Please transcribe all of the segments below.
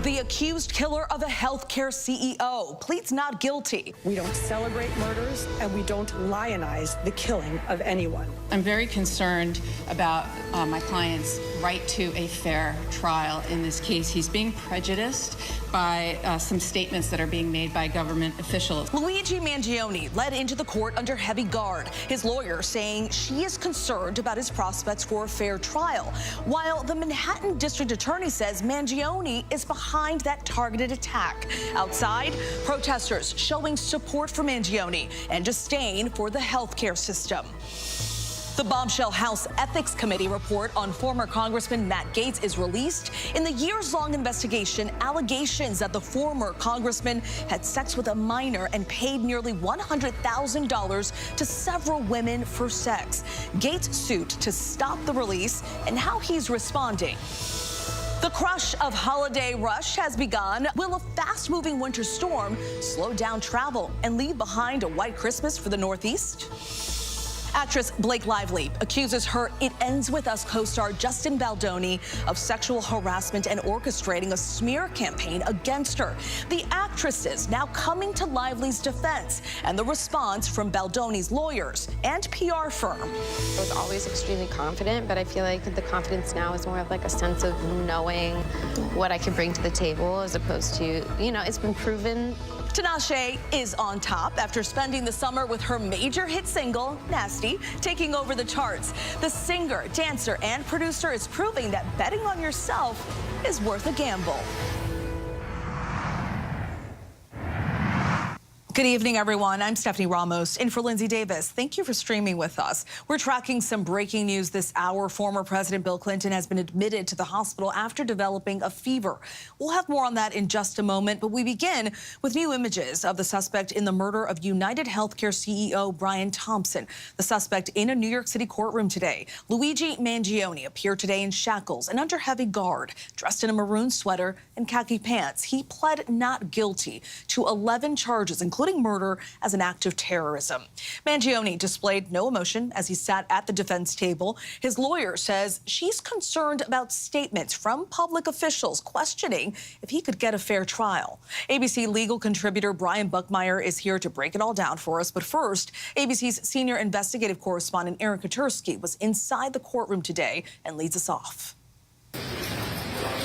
The accused killer of a healthcare CEO pleads not guilty. We don't celebrate murders, and we don't lionize the killing of anyone. I'm very concerned about my client's right to a fair trial in this case. He's being prejudiced by some statements that are being made by government officials. Luigi Mangione led into the court under heavy guard, his lawyer saying she is concerned about his prospects for a fair trial, while the Manhattan District Attorney says Mangione is behind that targeted attack. Outside, protesters showing support for Mangione and disdain for the healthcare system. The bombshell House Ethics Committee report on former Congressman Matt Gaetz is released. In the years-long investigation, allegations that the former congressman had sex with a minor and paid nearly $100,000 to several women for sex. Gaetz sued to stop the release and how he's responding. The crush of holiday rush has begun. Will a fast-moving winter storm slow down travel and leave behind a white Christmas for the Northeast? Actress Blake Lively accuses her It Ends With Us co-star Justin Baldoni of sexual harassment and orchestrating a smear campaign against her. The actress is now coming to Lively's defense and the response from Baldoni's lawyers and PR firm. I was always extremely confident, but I feel like the confidence now is more of like a sense of knowing what I can bring to the table as opposed to, you know, it's been proven. Tinashe is on top after spending the summer with her major hit single, Nasty, taking over the charts. The singer, dancer, and producer is proving that betting on yourself is worth a gamble. Good evening, everyone. I'm Stephanie Ramos, in for Linsey Davis. Thank you for streaming with us. We're tracking some breaking news this hour. Former President Bill Clinton has been admitted to the hospital after developing a fever. We'll have more on that in just a moment, but we begin with new images of the suspect in the murder of UnitedHealthcare CEO Brian Thompson. The suspect in a New York City courtroom today. Luigi Mangione appeared today in shackles and under heavy guard, dressed in a maroon sweater and khaki pants. He pled not guilty to 11 charges, including murder as an act of terrorism. Mangione displayed no emotion as he sat at the defense table. His lawyer says she's concerned about statements from public officials questioning if he could get a fair trial. ABC legal contributor Brian Buckmeyer is here to break it all down for us. But first, ABC's senior investigative correspondent Aaron Katersky was inside the courtroom today and leads us off.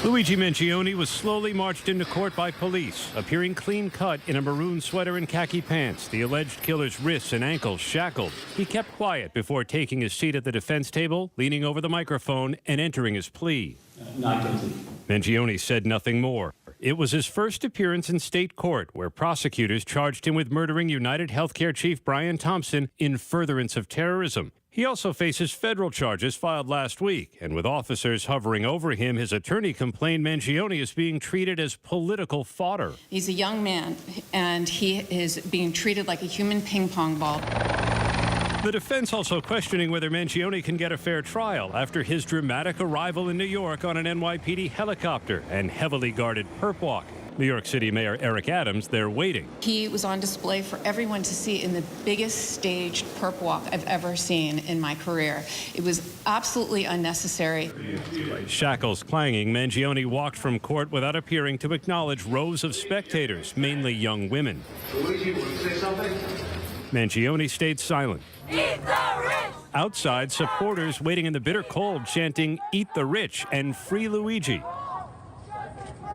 Luigi Mangione was slowly marched into court by police, appearing clean-cut in a maroon sweater and khaki pants, the alleged killer's wrists and ankles shackled. He kept quiet before taking his seat at the defense table, leaning over the microphone and entering his plea. Not guilty. Mangione said nothing more. It was his first appearance in state court, where prosecutors charged him with murdering UnitedHealthcare chief Brian Thompson in furtherance of terrorism. He also faces federal charges filed last week, and with officers hovering over him, his attorney complained Mangione is being treated as political fodder. He's a young man, and he is being treated like a human ping pong ball. The defense also questioning whether Mangione can get a fair trial after his dramatic arrival in New York on an NYPD helicopter and heavily guarded perp walk. New York City Mayor Eric Adams, they're waiting. He was on display for everyone to see in the biggest staged perp walk I've ever seen in my career. It was absolutely unnecessary. Shackles clanging, Mangione walked from court without appearing to acknowledge rows of spectators, mainly young women. Luigi, want to say something? Mangione stayed silent. Eat the rich! Outside, supporters waiting in the bitter cold chanting, "Eat the rich" and "Free Luigi."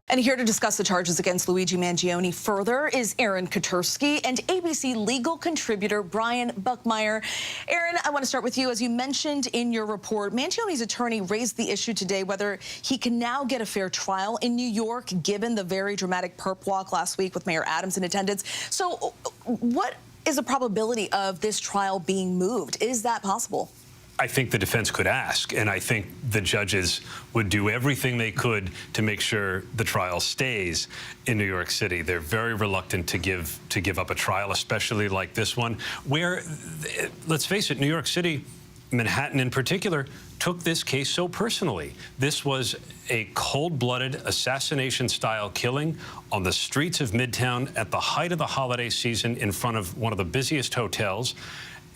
And here to discuss the charges against Luigi Mangione further is Aaron Katersky and ABC legal contributor Brian Buckmeyer. Aaron, I want to start with you. As you mentioned in your report, Mangione's attorney raised the issue today whether he can now get a fair trial in New York, given the very dramatic perp walk last week with Mayor Adams in attendance. So what is the probability of this trial being moved? Is that possible? I think the defense could ask, and I think the judges would do everything they could to make sure the trial stays in New York City. They're very reluctant to give up a trial, especially like this one, where, let's face it, New York City, Manhattan in particular, took this case so personally. This was a cold-blooded assassination-style killing on the streets of Midtown at the height of the holiday season in front of one of the busiest hotels.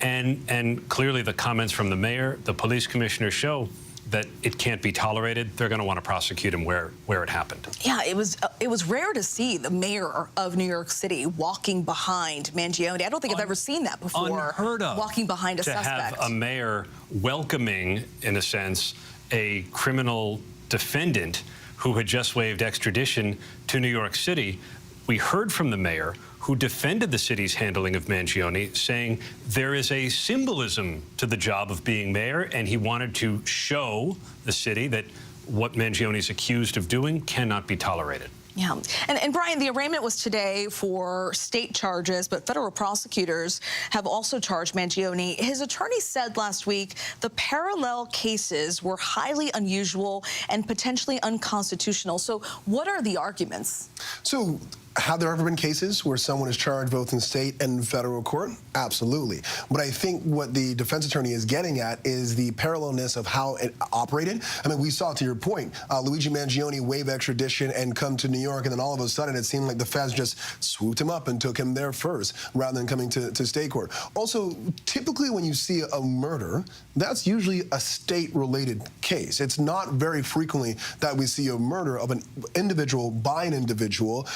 And clearly the comments from the mayor, the police commissioner show that it can't be tolerated, they're going to want to prosecute him where it happened. Yeah, it was rare to see the mayor of New York City walking behind Mangione. I don't think I've ever seen that before. Unheard of. Walking behind a suspect. To have a mayor welcoming, in a sense, a criminal defendant who had just waived extradition to New York City. We heard from the mayor, who defended the city's handling of Mangione, saying there is a symbolism to the job of being mayor, and he wanted to show the city that what Mangione is accused of doing cannot be tolerated. Yeah. And Brian, the arraignment was today for state charges, but federal prosecutors have also charged Mangione. His attorney said last week the parallel cases were highly unusual and potentially unconstitutional. So what are the arguments? So have there ever been cases where someone is charged both in state and federal court? Absolutely. But I think what the defense attorney is getting at is the parallelness of how it operated. I mean, we saw, to your point, Luigi Mangione waive extradition and come to New York, and then all of a sudden it seemed like the feds just swooped him up and took him there first rather than coming to state court. Also, typically when you see a murder, that's usually a state-related case. It's not very frequently that we see a murder of an individual by an individual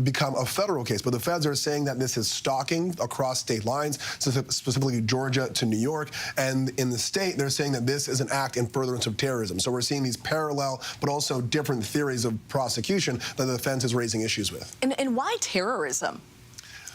become a federal case. But the feds are saying that this is stalking across state lines, specifically Georgia to New York. And in the state, they're saying that this is an act in furtherance of terrorism. So we're seeing these parallel but also different theories of prosecution that the defense is raising issues with. And why terrorism?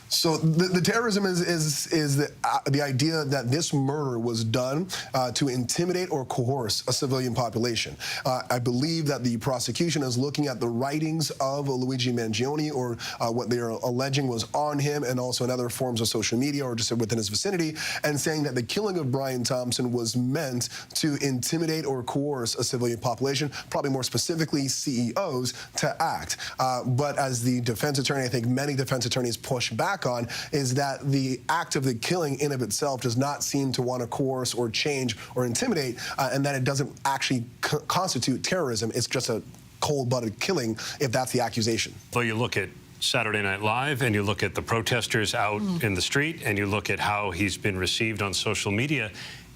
So the terrorism is the idea that this murder was done to intimidate or coerce a civilian population. I believe that the prosecution is looking at the writings of Luigi Mangione, or what they are alleging was on him, and also in other forms of social media or just within his vicinity, and saying that the killing of Brian Thompson was meant to intimidate or coerce a civilian population, probably more specifically CEOs, to act. But as the defense attorney, I think many defense attorneys push back on, is that the act of the killing in of itself does not seem to want to coerce or change or intimidate, and that it doesn't actually constitute terrorism. It's just a cold-blooded killing, if that's the accusation. Well, you look at Saturday Night Live, and you look at the protesters out in the street, and you look at how he's been received on social media.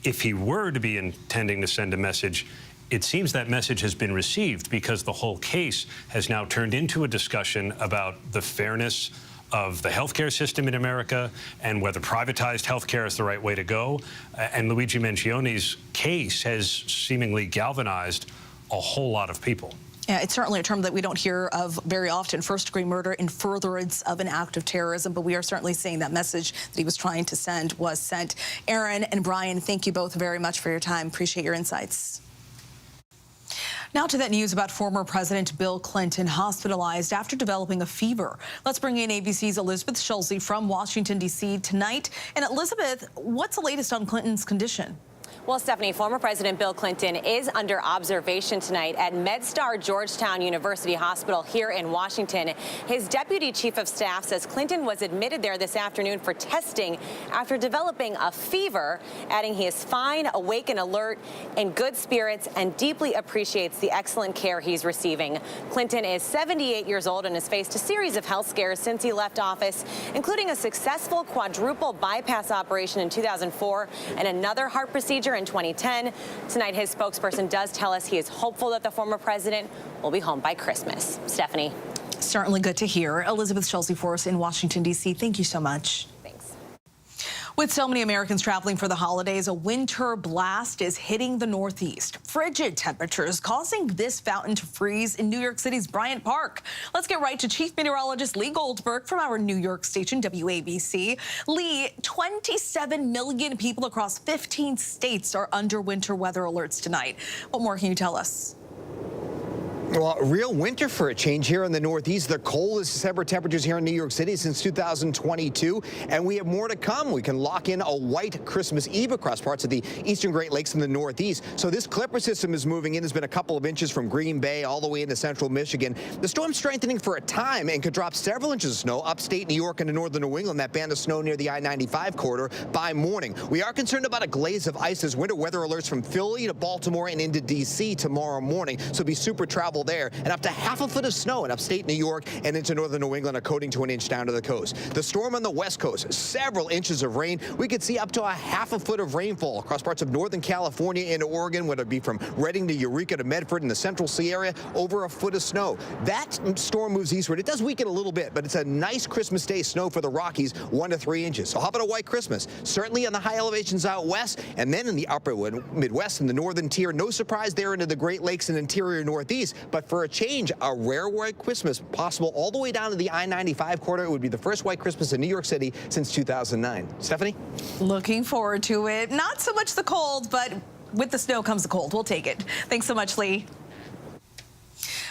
If he were to be intending to send a message, it seems that message has been received, because the whole case has now turned into a discussion about the fairness of the healthcare system in America and whether privatized healthcare is the right way to go. And Luigi Mangione's case has seemingly galvanized a whole lot of people. Yeah, it's certainly a term that we don't hear of very often, first-degree murder in furtherance of an act of terrorism, but we are certainly seeing that message that he was trying to send was sent. Aaron and Brian, thank you both very much for your time. Appreciate your insights. Now to that news about former President Bill Clinton, hospitalized after developing a fever. Let's bring in ABC's Elizabeth Schulze from Washington, D.C. tonight. And Elizabeth, what's the latest on Clinton's condition? Well, Stephanie, former President Bill Clinton is under observation tonight at MedStar Georgetown University Hospital here in Washington. His deputy chief of staff says Clinton was admitted there this afternoon for testing after developing a fever, adding he is fine, awake and alert, in good spirits, and deeply appreciates the excellent care he's receiving. Clinton is 78 years old and has faced a series of health scares since he left office, including a successful quadruple bypass operation in 2004 and another heart procedure in 2010. Tonight, his spokesperson does tell us he is hopeful that the former president will be home by Christmas. Stephanie. Certainly good to hear. Elizabeth Schulze for us in Washington, D.C. Thank you so much. Thanks. With so many Americans traveling for the holidays, a winter blast is hitting the Northeast. Frigid temperatures causing this fountain to freeze in New York City's Bryant Park. Let's get right to Chief Meteorologist Lee Goldberg from our New York station, WABC. Lee, 27 million people across 15 states are under winter weather alerts tonight. What more can you tell us? Well, real winter for a change here in the Northeast. The coldest December temperatures here in New York City since 2022, and we have more to come. We can lock in a white Christmas Eve across parts of the eastern Great Lakes in the Northeast. So this Clipper system is moving in. Has been a couple of inches from Green Bay all the way into central Michigan. The storm's strengthening for a time and could drop several inches of snow upstate New York and northern New England, that band of snow near the I-95 corridor, by morning. We are concerned about a glaze of ice as winter weather alerts from Philly to Baltimore and into D.C. tomorrow morning, so be super travel level there, and up to half a foot of snow in upstate New York and into northern New England, according to an inch down to the coast. The storm on the west coast, several inches of rain. We could see up to a half a foot of rainfall across parts of northern California into Oregon, whether it be from Redding to Eureka to Medford in the central sea area, over a foot of snow. That storm moves eastward. It does weaken a little bit, but it's a nice Christmas Day snow for the Rockies, 1 to 3 inches. So how about a white Christmas? Certainly on the high elevations out west, and then in the upper Midwest and the northern tier. No surprise there into the Great Lakes and interior Northeast, but for a change, a rare white Christmas possible all the way down to the I-95 corridor. It would be the first white Christmas in New York City since 2009. Stephanie? Looking forward to it. Not so much the cold, but with the snow comes the cold. We'll take it. Thanks so much, Lee.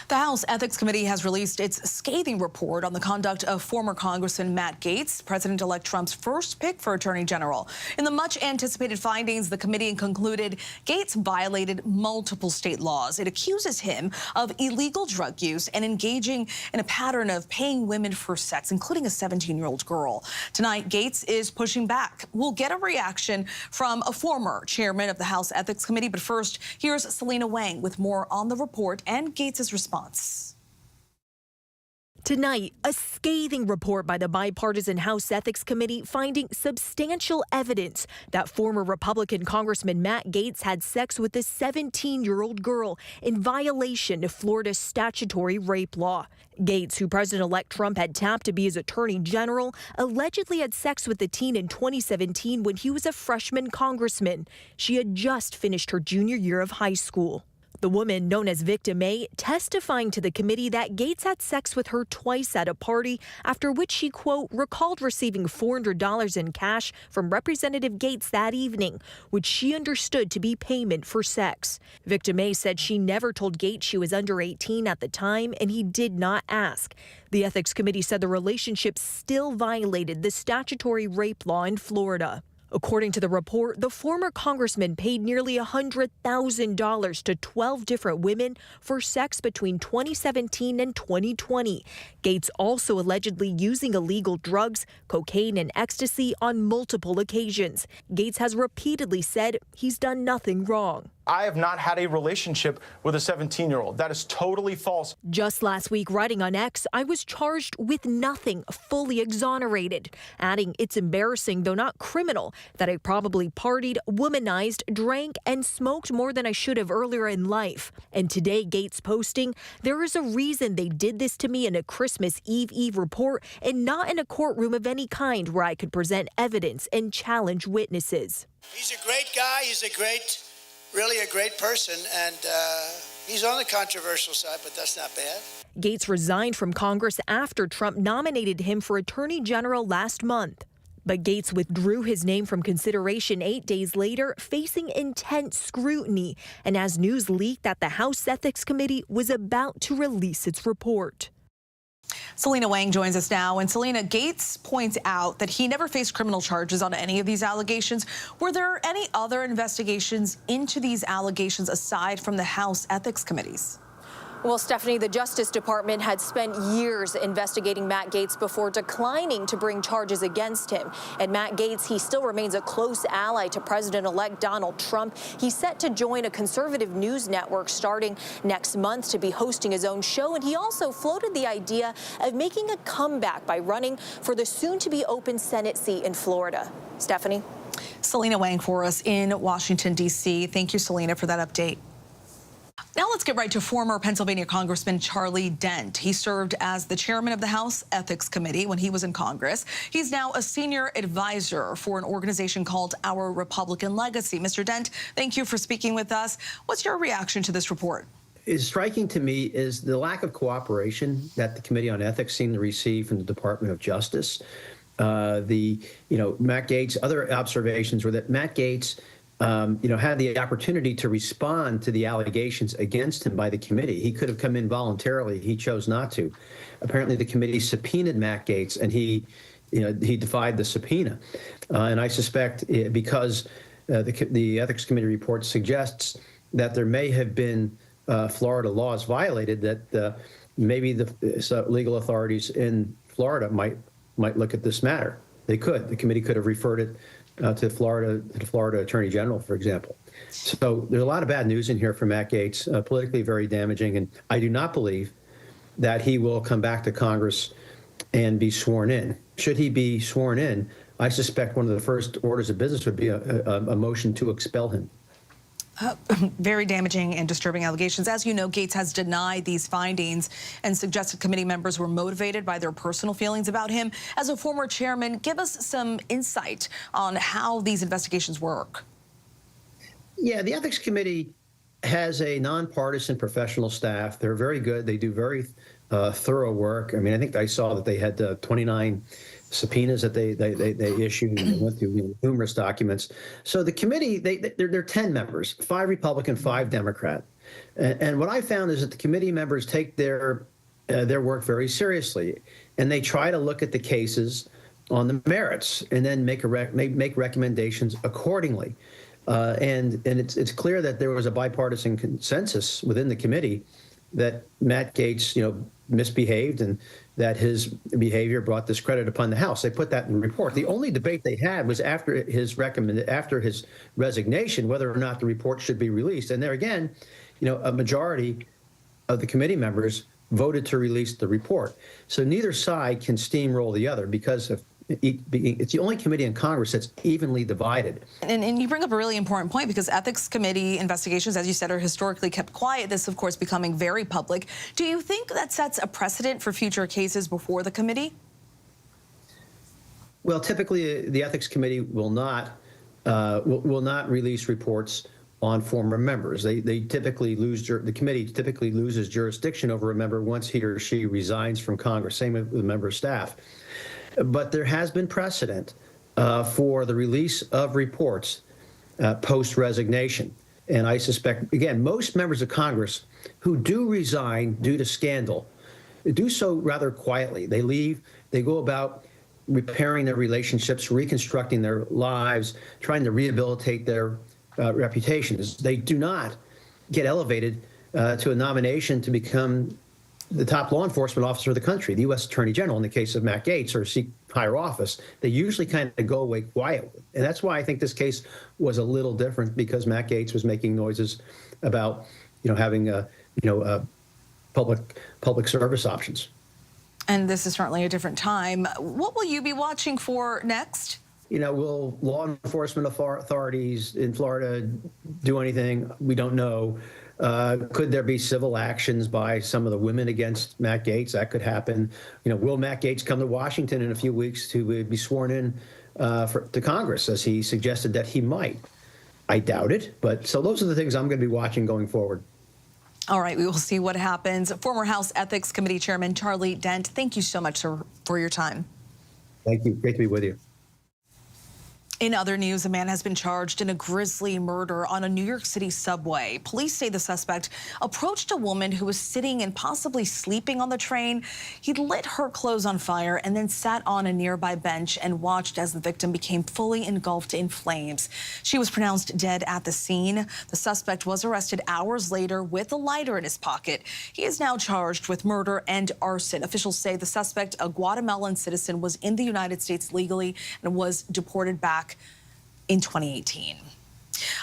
The House Ethics Committee has released its scathing report on the conduct of former Congressman Matt Gaetz, President-elect Trump's first pick for Attorney General. In the much-anticipated findings, the committee concluded Gaetz violated multiple state laws. It accuses him of illegal drug use and engaging in a pattern of paying women for sex, including a 17-year-old girl. Tonight, Gaetz is pushing back. We'll get a reaction from a former chairman of the House Ethics Committee, but first, here's Selena Wang with more on the report and Gaetz's response. Tonight, a scathing report by the bipartisan House Ethics Committee finding substantial evidence that former Republican Congressman Matt Gaetz had sex with a 17-year-old girl in violation of Florida's statutory rape law. Gaetz, who President-elect Trump had tapped to be his attorney general, allegedly had sex with the teen in 2017 when he was a freshman congressman. She had just finished her junior year of high school. The woman, known as Victim A, testifying to the committee that Gaetz had sex with her twice at a party, after which she, quote, recalled receiving $400 in cash from Representative Gaetz that evening, which she understood to be payment for sex. Victim A said she never told Gaetz she was under 18 at the time, and he did not ask. The Ethics Committee said the relationship still violated the statutory rape law in Florida. According to the report, the former congressman paid nearly $100,000 to 12 different women for sex between 2017 and 2020. Gaetz also allegedly using illegal drugs, cocaine and ecstasy on multiple occasions. Gaetz has repeatedly said he's done nothing wrong. I have not had a relationship with a 17-year-old. That is totally false. Just last week, writing on X, I was charged with nothing, fully exonerated, adding it's embarrassing, though not criminal, that I probably partied, womanized, drank, and smoked more than I should have earlier in life. And today, Gaetz posting, there is a reason they did this to me in a Christmas Eve report and not in a courtroom of any kind where I could present evidence and challenge witnesses. He's a great guy. Really a great person, and he's on the controversial side, but that's not bad. Gaetz resigned from Congress after Trump nominated him for Attorney General last month. But Gaetz withdrew his name from consideration 8 days later, facing intense scrutiny, and as news leaked that the House Ethics Committee was about to release its report. Selena Wang joins us now. And Selena, Gaetz points out that he never faced criminal charges on any of these allegations. Were there any other investigations into these allegations aside from the House Ethics Committees? Well, Stephanie, the Justice Department had spent years investigating Matt Gaetz before declining to bring charges against him. And Matt Gaetz, he still remains a close ally to President-elect Donald Trump. He's set to join a conservative news network starting next month to be hosting his own show. And he also floated the idea of making a comeback by running for the soon-to-be open Senate seat in Florida. Stephanie? Selena Wang for us in Washington, D.C. Thank you, Selena, for that update. Now let's get right to former Pennsylvania Congressman Charlie Dent. He served as the chairman of the House Ethics Committee when he was in Congress. He's now a senior advisor for an organization called Our Republican Legacy. Mr. Dent, thank you for speaking with us. What's your reaction to this report? Is striking to me is the lack of cooperation that the Committee on Ethics seemed to receive from the Department of Justice. Matt Gaetz, other observations were that Matt Gaetz had the opportunity to respond to the allegations against him by the committee. He could have come in voluntarily. He chose not to. Apparently, the committee subpoenaed Matt Gaetz, and he defied the subpoena. And I suspect because the Ethics Committee report suggests that there may have been Florida laws violated, that maybe the legal authorities in Florida might look at this matter. They could. The committee could have referred it to the Florida Attorney General, for example. So there's a lot of bad news in here for Matt Gaetz, politically very damaging, and I do not believe that he will come back to Congress and be sworn in. Should he be sworn in, I suspect one of the first orders of business would be a motion to expel him. Very damaging and disturbing allegations. As you know, Gaetz has denied these findings and suggested committee members were motivated by their personal feelings about him. As a former chairman, give us some insight on how these investigations work. Yeah, the Ethics Committee has a nonpartisan professional staff. They're very good. They do very thorough work. I mean, I think I saw that they had 29 subpoenas that they issued and went through numerous documents. So the committee, they're 10 members, 5 Republican, 5 Democrat. And what I found is that the committee members take their work very seriously, and they try to look at the cases on the merits and then make recommendations accordingly. And it's clear that there was a bipartisan consensus within the committee that Matt Gaetz, misbehaved and that his behavior brought discredit upon the House. They put that in the report. The only debate they had was after his resignation, whether or not the report should be released. And there again, a majority of the committee members voted to release the report. So neither side can steamroll the other because it's the only committee in Congress that's evenly divided. And you bring up a really important point, because ethics committee investigations, as you said, are historically kept quiet. This, of course, becoming very public. Do you think that sets a precedent for future cases before the committee? Well, typically the ethics committee will not release reports on former members. They typically the committee typically loses jurisdiction over a member once he or she resigns from Congress. Same with a member of staff. But there has been precedent for the release of reports post-resignation. And I suspect, again, most members of Congress who do resign due to scandal do so rather quietly. They leave, they go about repairing their relationships, reconstructing their lives, trying to rehabilitate their reputations. They do not get elevated to a nomination to become the top law enforcement officer of the country, the U.S. Attorney General in the case of Matt Gaetz, or seek higher office. They usually kind of go away quietly. And that's why I think this case was a little different, because Matt Gaetz was making noises about, having public service options. And this is certainly a different time. What will you be watching for next? Will law enforcement authorities in Florida do anything? We don't know. Could there be civil actions by some of the women against Matt Gaetz? That could happen. Will Matt Gaetz come to Washington in a few weeks to be sworn in to Congress, as he suggested that he might? I doubt it. But so those are the things I'm going to be watching going forward. All right, we will see what happens. Former House Ethics Committee Chairman Charlie Dent, thank you so much for your time. Thank you. Great to be with you. In other news, a man has been charged in a grisly murder on a New York City subway. Police say the suspect approached a woman who was sitting and possibly sleeping on the train. He lit her clothes on fire and then sat on a nearby bench and watched as the victim became fully engulfed in flames. She was pronounced dead at the scene. The suspect was arrested hours later with a lighter in his pocket. He is now charged with murder and arson. Officials say the suspect, a Guatemalan citizen, was in the United States legally and was deported back in 2018.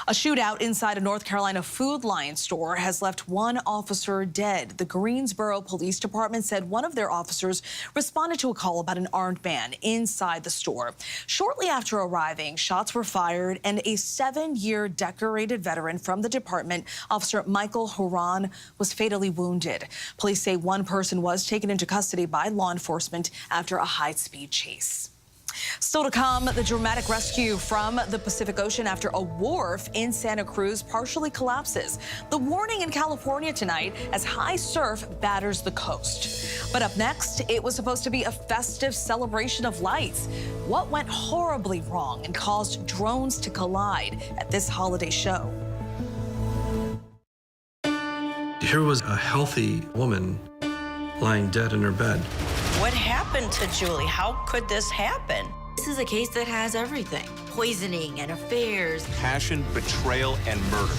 A shootout inside a North Carolina Food Lion store has left one officer dead. The Greensboro Police Department said one of their officers responded to a call about an armed man inside the store. Shortly after arriving, shots were fired, and a 7-year decorated veteran from the department, Officer Michael Horan, was fatally wounded. Police say one person was taken into custody by law enforcement after a high-speed chase. Still to come, the dramatic rescue from the Pacific Ocean after a wharf in Santa Cruz partially collapses. The warning in California tonight as high surf batters the coast. But up next, it was supposed to be a festive celebration of lights. What went horribly wrong and caused drones to collide at this holiday show? Here was a healthy woman lying dead in her bed. What happened to Julie? How could this happen? This is a case that has everything. Poisoning and affairs. Passion, betrayal, and murder.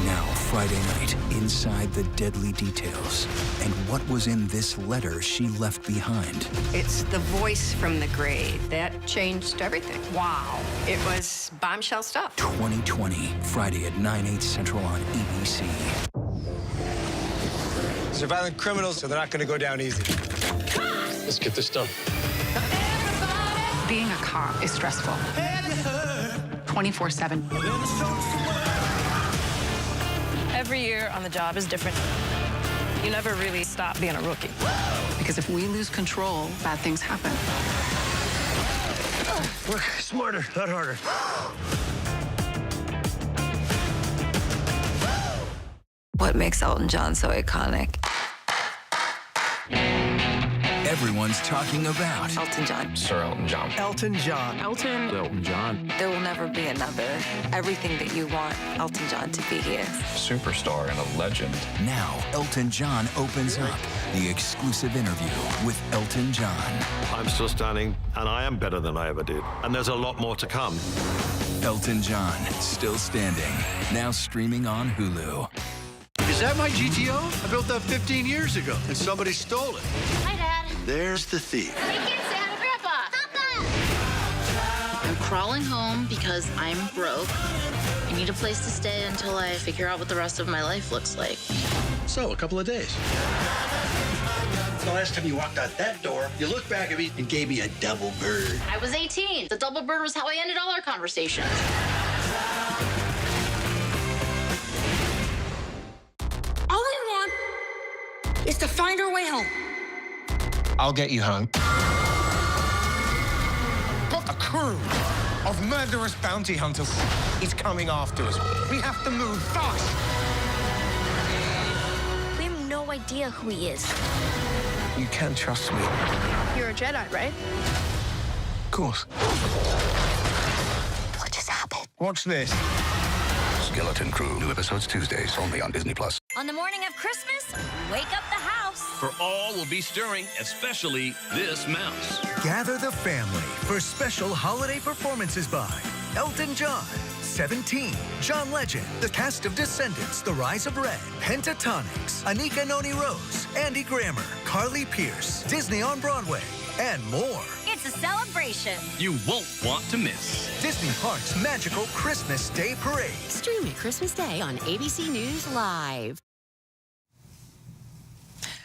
Now, Friday night, inside the deadly details and what was in this letter she left behind. It's the voice from the grave that changed everything. Wow. It was bombshell stuff. 2020, Friday at 9/8 Central on ABC. These are violent criminals, so they're not going to go down easy. Let's get this done. Being a cop is stressful. 24/7. Every year on the job is different. You never really stop being a rookie. Because if we lose control, bad things happen. Work smarter, not harder. What makes Elton John so iconic? Everyone's talking about Elton John. Sir Elton John. Elton John. Elton John. There will never be another. Everything that you want Elton John to be is. Superstar and a legend. Now, Elton John opens up the exclusive interview with Elton John. I'm still standing, and I am better than I ever did. And there's a lot more to come. Elton John, still standing. Now streaming on Hulu. Is that my GTO? I built that 15 years ago, and somebody stole it. Hi, Dad. There's the thief. Hey, kids, say hi to Grandpa. Papa! I'm crawling home because I'm broke. I need a place to stay until I figure out what the rest of my life looks like. So, a couple of days. The last time you walked out that door, you looked back at me and gave me a double bird. I was 18. The double bird was how I ended all our conversations. All we want is to find our way home. I'll get you home. But a crew of murderous bounty hunters is coming after us. We have to move fast. We have no idea who he is. You can trust me. You're a Jedi, right? Of course. What just happened? Watch this. Skeleton Crew. New episodes Tuesdays, only on Disney+. On the morning of Christmas, wake up the house. For all will be stirring, especially this mouse. Gather the family for special holiday performances by Elton John, 17, John Legend, the cast of Descendants, The Rise of Red, Pentatonics, Anika Noni Rose, Andy Grammer, Carly Pierce, Disney on Broadway, and more. It's a celebration. You won't want to miss. Disney Parks' magical Christmas Day Parade. Streaming Christmas Day on ABC News Live.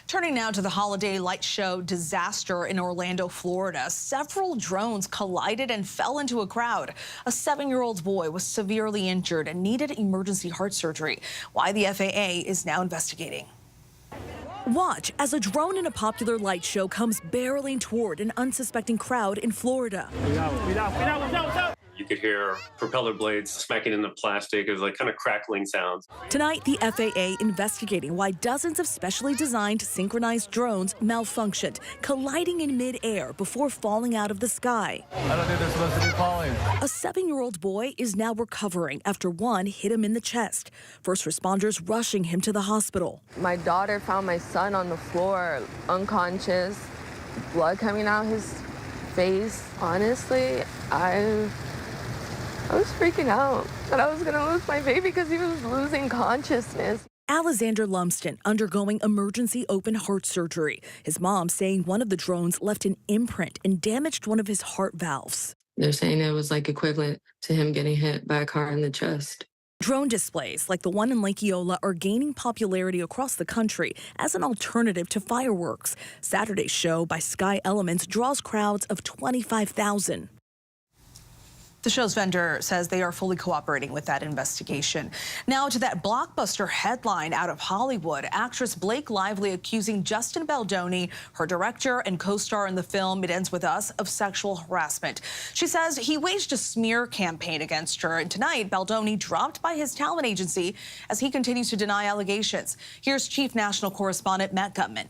Turning now to the holiday light show disaster in Orlando, Florida. Several drones collided and fell into a crowd. A 7-year-old boy was severely injured and needed emergency heart surgery. Why the FAA is now investigating. Watch as a drone in a popular light show comes barreling toward an unsuspecting crowd in Florida. You could hear propeller blades smacking into plastic. It was like kind of crackling sounds. Tonight, the FAA investigating why dozens of specially designed synchronized drones malfunctioned, colliding in midair before falling out of the sky. I don't think they're supposed to be falling. A 7-year-old boy is now recovering after one hit him in the chest. First responders rushing him to the hospital. My daughter found my son on the floor, unconscious, blood coming out his face. Honestly, I was freaking out that I was going to lose my baby because he was losing consciousness. Alexander Lumsden undergoing emergency open heart surgery. His mom saying one of the drones left an imprint and damaged one of his heart valves. They're saying it was like equivalent to him getting hit by a car in the chest. Drone displays like the one in Lake Eola are gaining popularity across the country as an alternative to fireworks. Saturday's show by Sky Elements draws crowds of 25,000. The show's vendor says they are fully cooperating with that investigation. Now to that blockbuster headline out of Hollywood. Actress Blake Lively accusing Justin Baldoni, her director and co-star in the film It Ends With Us, of sexual harassment. She says he waged a smear campaign against her, and tonight Baldoni dropped by his talent agency as he continues to deny allegations. Here's Chief National Correspondent Matt Gutman.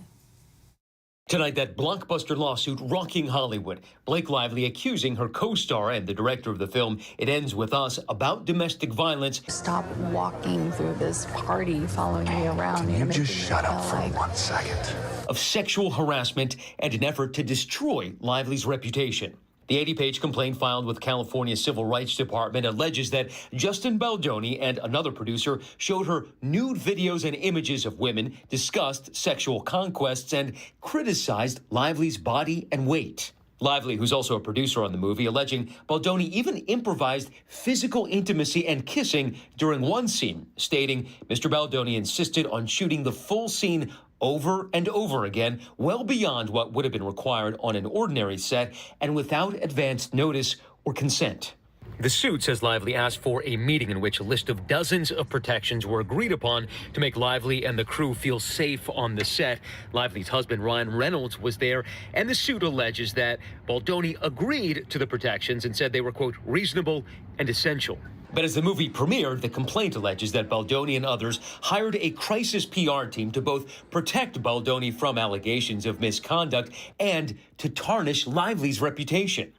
Tonight, that blockbuster lawsuit rocking Hollywood. Blake Lively accusing her co-star and the director of the film It Ends With Us about domestic violence. Stop walking through this party, following me around. Can you just shut up for 1 second? Of sexual harassment and an effort to destroy Lively's reputation. The 80-page complaint filed with California's Civil Rights Department alleges that Justin Baldoni and another producer showed her nude videos and images of women, discussed sexual conquests, and criticized Lively's body and weight. Lively, who's also a producer on the movie, alleging Baldoni even improvised physical intimacy and kissing during one scene, stating Mr. Baldoni insisted on shooting the full scene over and over again, well beyond what would have been required on an ordinary set and without advance notice or consent. The suit says Lively asked for a meeting in which a list of dozens of protections were agreed upon to make Lively and the crew feel safe on the set. Lively's husband, Ryan Reynolds, was there, and the suit alleges that Baldoni agreed to the protections and said they were, quote, reasonable and essential. But as the movie premiered, the complaint alleges that Baldoni and others hired a crisis PR team to both protect Baldoni from allegations of misconduct and to tarnish Lively's reputation.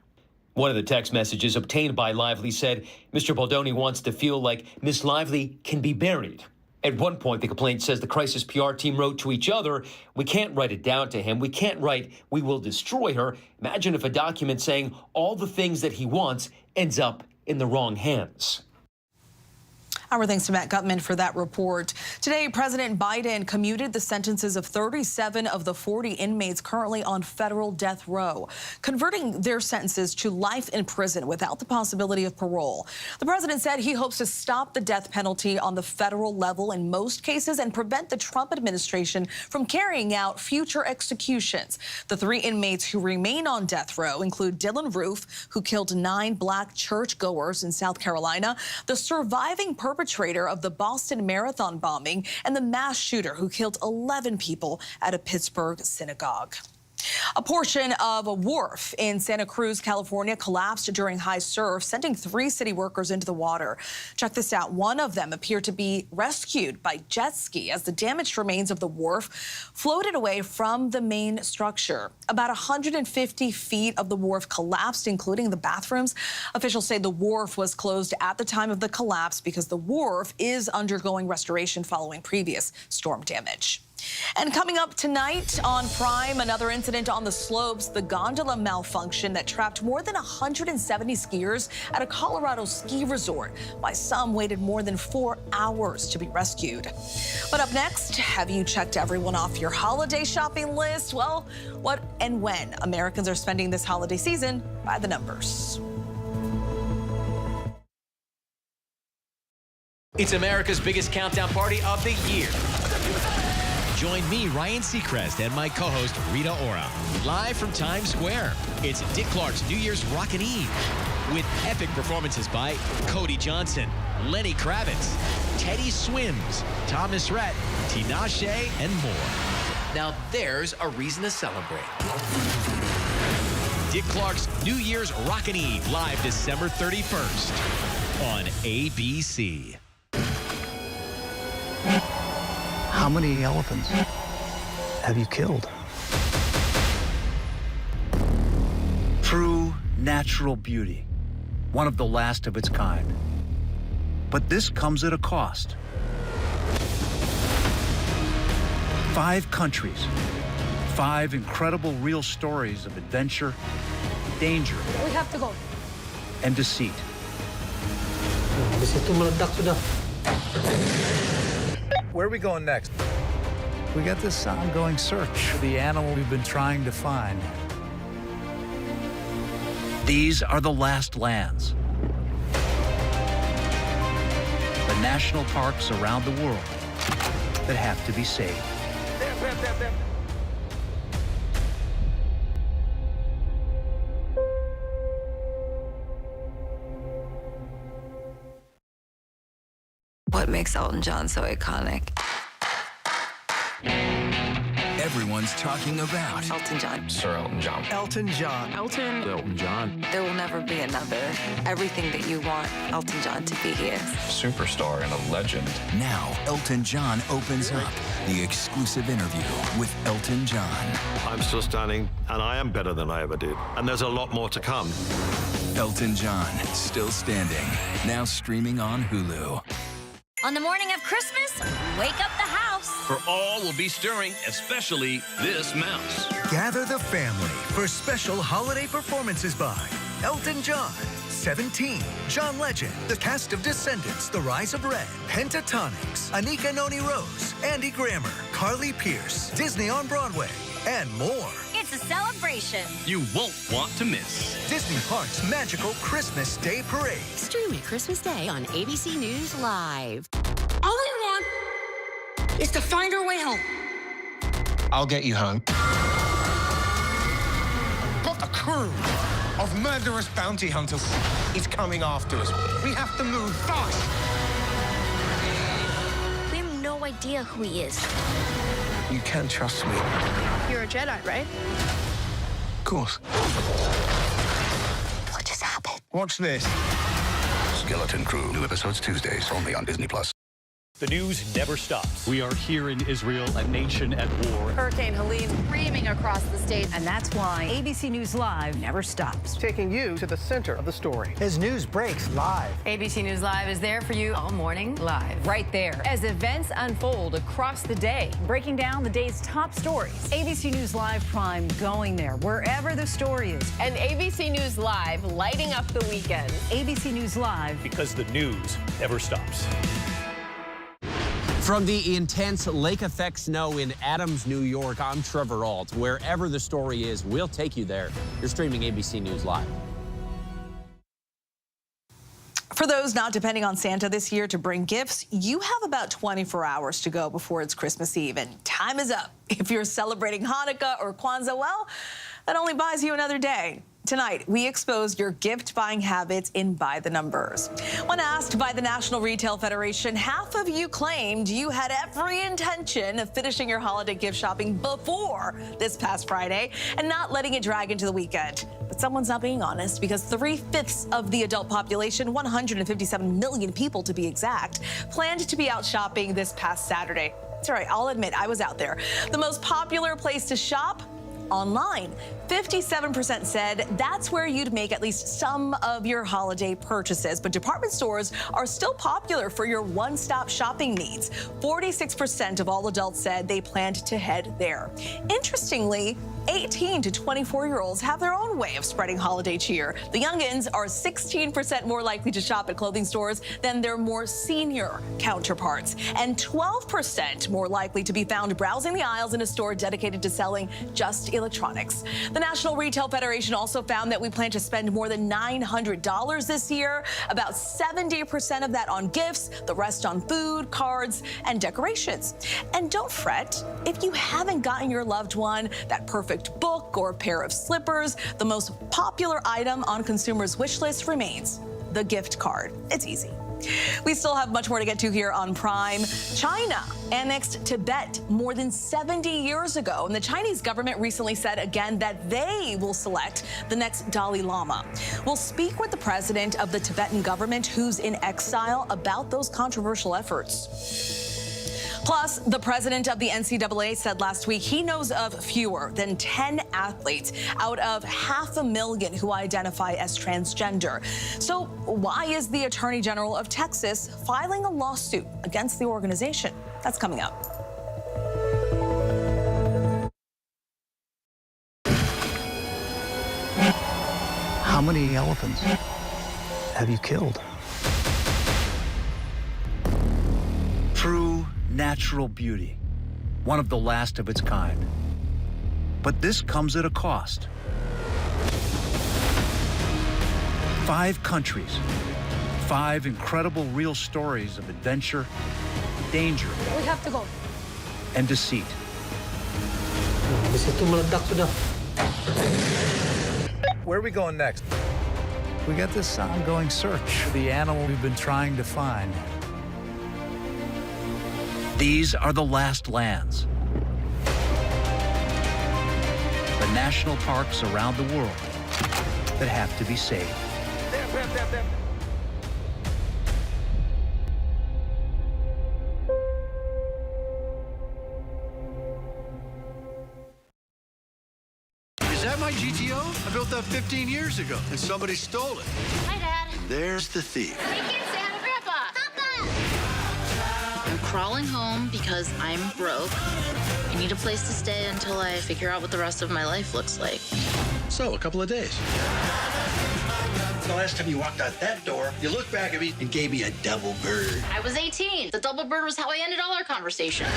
One of the text messages obtained by Lively said, Mr. Baldoni wants to feel like Miss Lively can be buried. At one point, the complaint says the crisis PR team wrote to each other, we can't write it down to him. We can't write, we will destroy her. Imagine if a document saying all the things that he wants ends up in the wrong hands. Our thanks to Matt Gutman for that report. Today, President Biden commuted the sentences of 37 of the 40 inmates currently on federal death row, converting their sentences to life in prison without the possibility of parole. The president said he hopes to stop the death penalty on the federal level in most cases and prevent the Trump administration from carrying out future executions. The 3 inmates who remain on death row include Dylan Roof, who killed 9 black churchgoers in South Carolina, the surviving perpetrator of the Boston Marathon bombing, and the mass shooter who killed 11 people at a Pittsburgh synagogue. A portion of a wharf in Santa Cruz, California, collapsed during high surf, sending 3 city workers into the water. Check this out. One of them appeared to be rescued by jet ski as the damaged remains of the wharf floated away from the main structure. About 150 feet of the wharf collapsed, including the bathrooms. Officials say the wharf was closed at the time of the collapse because the wharf is undergoing restoration following previous storm damage. And coming up tonight on Prime, another incident on the slopes, the gondola malfunction that trapped more than 170 skiers at a Colorado ski resort. Why some waited more than 4 hours to be rescued. But up next, have you checked everyone off your holiday shopping list? Well, what and when Americans are spending this holiday season by the numbers. It's America's biggest countdown party of the year. Join me, Ryan Seacrest, and my co-host, Rita Ora, live from Times Square. It's Dick Clark's New Year's Rockin' Eve, with epic performances by Cody Johnson, Lenny Kravitz, Teddy Swims, Thomas Rhett, Tinashe, and more. Now there's a reason to celebrate. Dick Clark's New Year's Rockin' Eve, live December 31st on ABC. How many elephants have you killed? True natural beauty, one of the last of its kind. But this comes at a cost. 5 countries, 5 incredible real stories of adventure, danger, We have to go. and deceit. Where are we going next? We got this ongoing search for the animal we've been trying to find. These are the last lands. The national parks around the world that have to be saved. What makes Elton John so iconic? Everyone's talking about Elton John. Sir Elton John. Elton John. Elton John. There will never be another. Everything that you want Elton John to be, he is. Superstar and a legend. Now, Elton John opens up the exclusive interview with Elton John. I'm still standing, and I am better than I ever did. And there's a lot more to come. Elton John, Still Standing. Now streaming on Hulu. On the morning of Christmas, wake up the house. For all will be stirring, especially this mouse. Gather the family for special holiday performances by Elton John. 17, John Legend, the cast of Descendants, The Rise of Red, Pentatonics, Anika Noni Rose, Andy Grammer, Carly Pierce, Disney on Broadway, and more. It's a celebration you won't want to miss. Disney Parks' magical Christmas Day Parade. Streaming Christmas Day on ABC News Live. All we want is to find our way home. I'll get you home. But a crew of murderous bounty hunters is coming after us. We have to move fast. We have no idea who he is. You can trust me. You're a Jedi, right? Of course. What just happened? Watch this. Skeleton Crew. New episodes Tuesdays, only on Disney+. The news never stops. We are here in Israel, a nation at war. Hurricane Helene Screaming across the state. and that's why ABC News Live never stops. Taking you to the center of the story. As news breaks live. ABC News Live is there for you all morning live. Right there. As events unfold across the day, breaking down the day's top stories. ABC News Live Prime going there, wherever the story is. And ABC News Live lighting up the weekend. ABC News Live. Because the news never stops. From the intense lake effect snow in Adams, New York, I'm Trevor Ault. Wherever the story is, we'll take you there. You're streaming ABC News Live. For those not depending on Santa this year to bring gifts, you have about 24 hours to go before it's Christmas Eve, and time is up. If you're celebrating Hanukkah or Kwanzaa, well, that only buys you another day. Tonight, we expose your gift-buying habits in By the Numbers. When asked by the National Retail Federation, half of you claimed you had every intention of finishing your holiday gift shopping before this past Friday and not letting it drag into the weekend. But someone's not being honest, because 3/5 of the adult population, 157 million people to be exact, planned to be out shopping this past Saturday. It's all right, I'll admit I was out there. The most popular place to shop? Online. 57% said that's where you'd make at least some of your holiday purchases. But department stores are still popular for your one-stop shopping needs. 46% of all adults said they planned to head there. Interestingly, 18 to 24-year-olds have their own way of spreading holiday cheer. The youngins are 16% more likely to shop at clothing stores than their more senior counterparts, and 12% more likely to be found browsing the aisles in a store dedicated to selling just electronics. The National Retail Federation also found that we plan to spend more than $900 this year, about 70% of that on gifts, the rest on food, cards, and decorations. And don't fret, if you haven't gotten your loved one that perfect book or pair of slippers, the most popular item on consumers' wish list remains the gift card. It's easy. We still have much more to get to here on Prime. China annexed Tibet more than 70 years ago, and the Chinese government recently said again that they will select the next Dalai Lama. We'll speak with the president of the Tibetan government, who's in exile, about those controversial efforts. Plus, the president of the NCAA said last week he knows of fewer than 10 athletes out of 500,000 who identify as transgender. So why is the Attorney General of Texas filing a lawsuit against the organization? That's coming up. How many elephants have you killed? True natural beauty, one of the last of its kind. But this comes at a cost. 5 countries, 5 incredible real stories of adventure, danger, We have to go. and deceit. Where are we going next? We got this ongoing search for the animal we've been trying to find. These are the last lands. The national parks around the world that have to be saved. Is that my GTO? I built that 15 years ago, and somebody stole it. Hi, Dad. There's the thief. Hey, kids, say hi to Grandpa. I'm crawling home because I'm broke. I need a place to stay until I figure out what the rest of my life looks like. So, a couple of days. The last time you walked out that door, you looked back at me and gave me a double bird. I was 18. The double bird was how I ended all our conversations.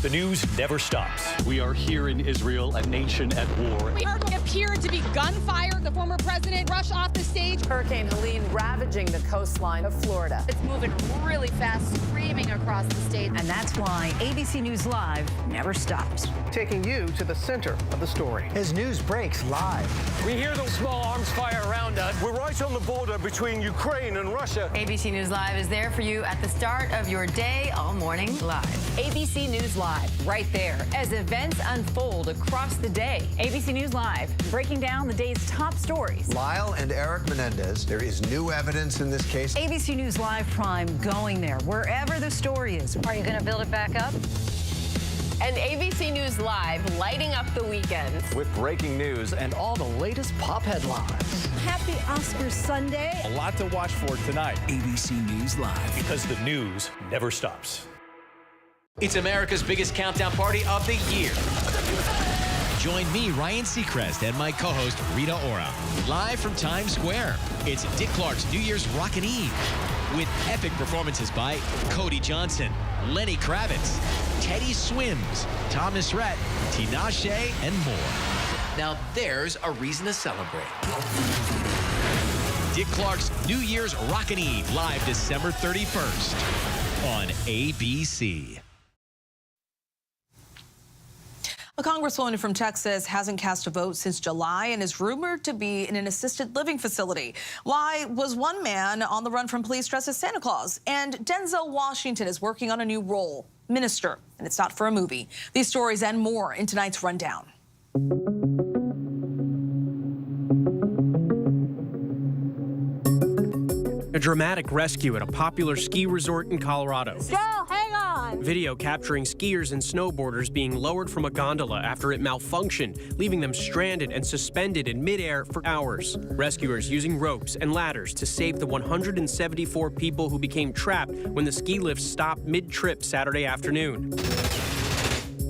The news never stops. We are here in Israel, a nation at war. We heard what appeared to be gunfire. The former president rushed off the stage. Hurricane Helene ravaging the coastline of Florida. It's moving really fast, screaming across the state. And that's why ABC News Live never stops. Taking you to the center of the story. As news breaks live. We hear the small arms fire around us. We're right on the border between Ukraine and Russia. ABC News Live is there for you at the start of your day, all morning live. ABC News Live, right there, as events unfold across the day. ABC News Live, breaking down the day's top stories. Lyle and Eric Menendez, there is new evidence in this case. ABC News Live Prime going there, wherever the story is. Are you going to build it back up? And ABC News Live lighting up the weekend. With breaking news and all the latest pop headlines. Happy Oscar Sunday. A lot to watch for tonight. ABC News Live. Because the news never stops. It's America's biggest countdown party of the year. Join me, Ryan Seacrest, and my co-host, Rita Ora, live from Times Square. It's Dick Clark's New Year's Rockin' Eve, with epic performances by Cody Johnson, Lenny Kravitz, Teddy Swims, Thomas Rhett, Tinashe, and more. Now there's a reason to celebrate. Dick Clark's New Year's Rockin' Eve, live December 31st on ABC. A congresswoman from Texas hasn't cast a vote since July and is rumored to be in an assisted living facility. Why was one man on the run from police dressed as Santa Claus? And Denzel Washington is working on a new role, minister, and it's not for a movie. These stories and more in tonight's rundown. A dramatic rescue at a popular ski resort in Colorado. Joe, hang on. Video capturing skiers and snowboarders being lowered from a gondola after it malfunctioned, leaving them stranded and suspended in midair for hours. Rescuers using ropes and ladders to save the 174 people who became trapped when the ski lift stopped mid-trip Saturday afternoon.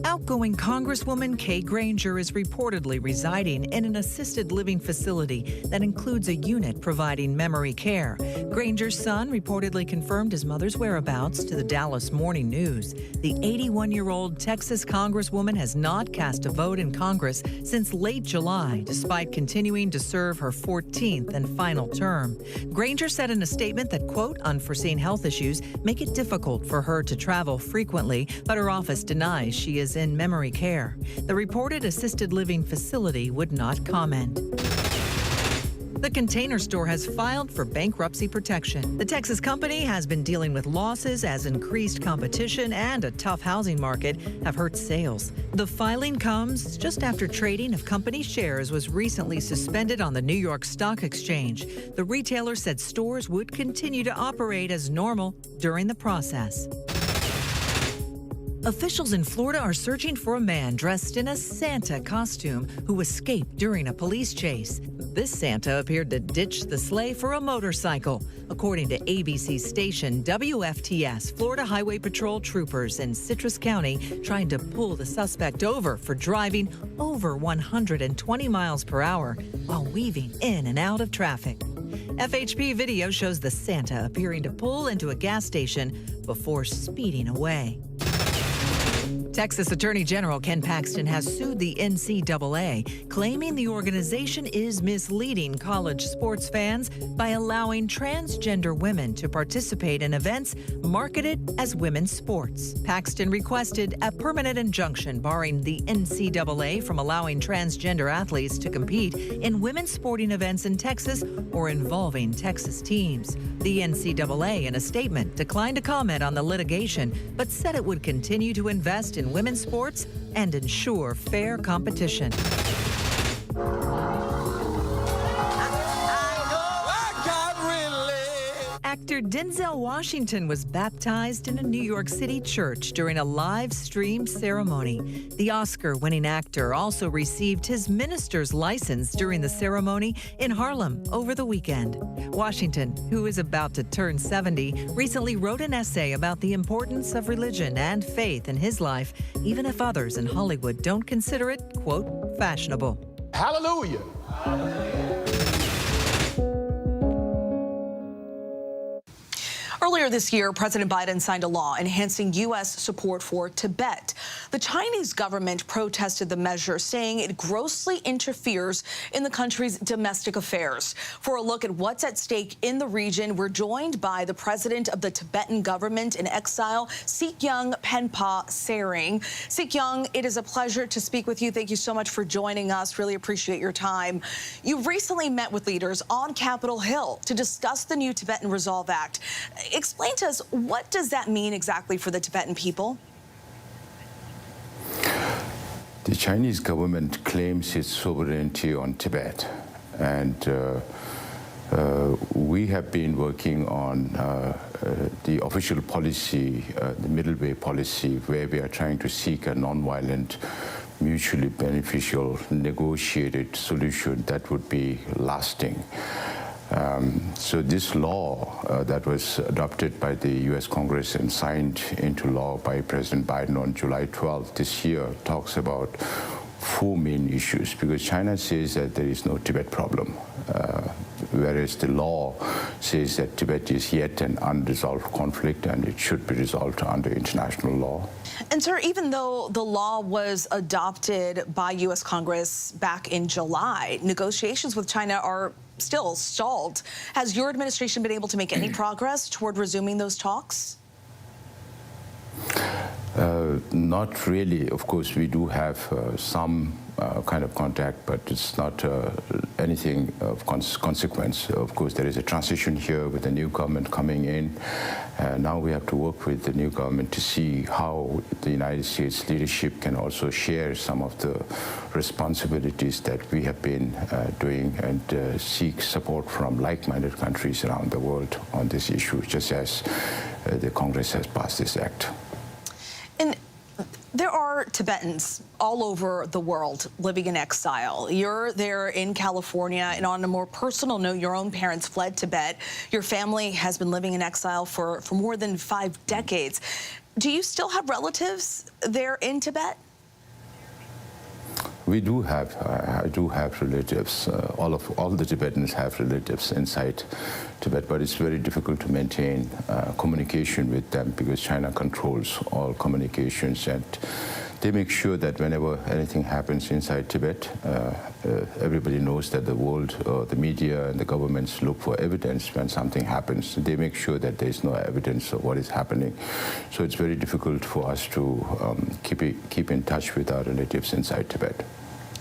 Outgoing Congresswoman Kay Granger is reportedly residing in an assisted living facility that includes a unit providing memory care. Granger's son reportedly confirmed his mother's whereabouts to the Dallas Morning News. The 81-year-old Texas Congresswoman has not cast a vote in Congress since late July, despite continuing to serve her 14th and final term. Granger said in a statement that, quote, unforeseen health issues make it difficult for her to travel frequently, but her office denies she is in memory care. The reported assisted living facility would not comment. The Container Store has filed for bankruptcy protection. The Texas company has been dealing with losses as increased competition and a tough housing market have hurt sales. The filing comes just after trading of company shares was recently suspended on the New York Stock Exchange. The retailer said stores would continue to operate as normal during the process. Officials in Florida are searching for a man dressed in a Santa costume who escaped during a police chase. This Santa appeared to ditch the sleigh for a motorcycle. According to ABC station WFTS, Florida Highway Patrol troopers in Citrus County trying to pull the suspect over for driving over 120 miles per hour while weaving in and out of traffic. FHP video shows the Santa appearing to pull into a gas station before speeding away. Texas Attorney General Ken Paxton has sued the NCAA, claiming the organization is misleading college sports fans by allowing transgender women to participate in events marketed as women's sports. Paxton requested a permanent injunction barring the NCAA from allowing transgender athletes to compete in women's sporting events in Texas or involving Texas teams. The NCAA, in a statement, declined to comment on the litigation, but said it would continue to invest in women's sports and ensure fair competition. Actor Actor Denzel Washington was baptized in a New York City church during a live streamed ceremony. The Oscar-winning actor also received his minister's license during the ceremony in Harlem over the weekend. Washington, who is about to turn 70, recently wrote an essay about the importance of religion and faith in his life, even if others in Hollywood don't consider it, quote, fashionable. Hallelujah. Earlier this year, President Biden signed a law enhancing U.S. support for Tibet. The Chinese government protested the measure, saying it grossly interferes in the country's domestic affairs. For a look at what's at stake in the region, we're joined by the president of the Tibetan government in exile, Sikyung Penpa Tsering. Sikyung, it is a pleasure to speak with you. Thank you so much for joining us. Really appreciate your time. You recently met with leaders on Capitol Hill to discuss the new Tibetan Resolve Act. Explain to us, what does that mean exactly for the Tibetan people? The Chinese government claims its sovereignty on Tibet, and we have been working on the official policy, the middle way policy, where we are trying to seek a nonviolent, mutually beneficial, negotiated solution that would be lasting. So this law that was adopted by the U.S. Congress and signed into law by President Biden on July 12th this year talks about four main issues, because China says that there is no Tibet problem, whereas the law says that Tibet is yet an unresolved conflict and it should be resolved under international law. And sir, even though the law was adopted by U.S. Congress back in July, negotiations with China are still stalled. Has your administration been able to make any progress toward resuming those talks? Not really. Of course, we do have some kind of contact, but it's not anything of consequence. Of course, there is a transition here with the new government coming in. Now we have to work with the new government to see how the United States leadership can also share some of the responsibilities that we have been doing and seek support from like-minded countries around the world on this issue, just as the Congress has passed this act. And there are Tibetans all over the world living in exile. You're there in California, and on a more personal note, your own parents fled Tibet. Your family has been living in exile for more than 5 decades. Do you still have relatives there in Tibet? We do have, I do have relatives. All the Tibetans have relatives inside Tibet, but it's very difficult to maintain communication with them because China controls all communications, and they make sure that whenever anything happens inside Tibet, everybody knows that the world, the media and the governments look for evidence when something happens. They make sure that there is no evidence of what is happening. So it's very difficult for us to keep in touch with our relatives inside Tibet.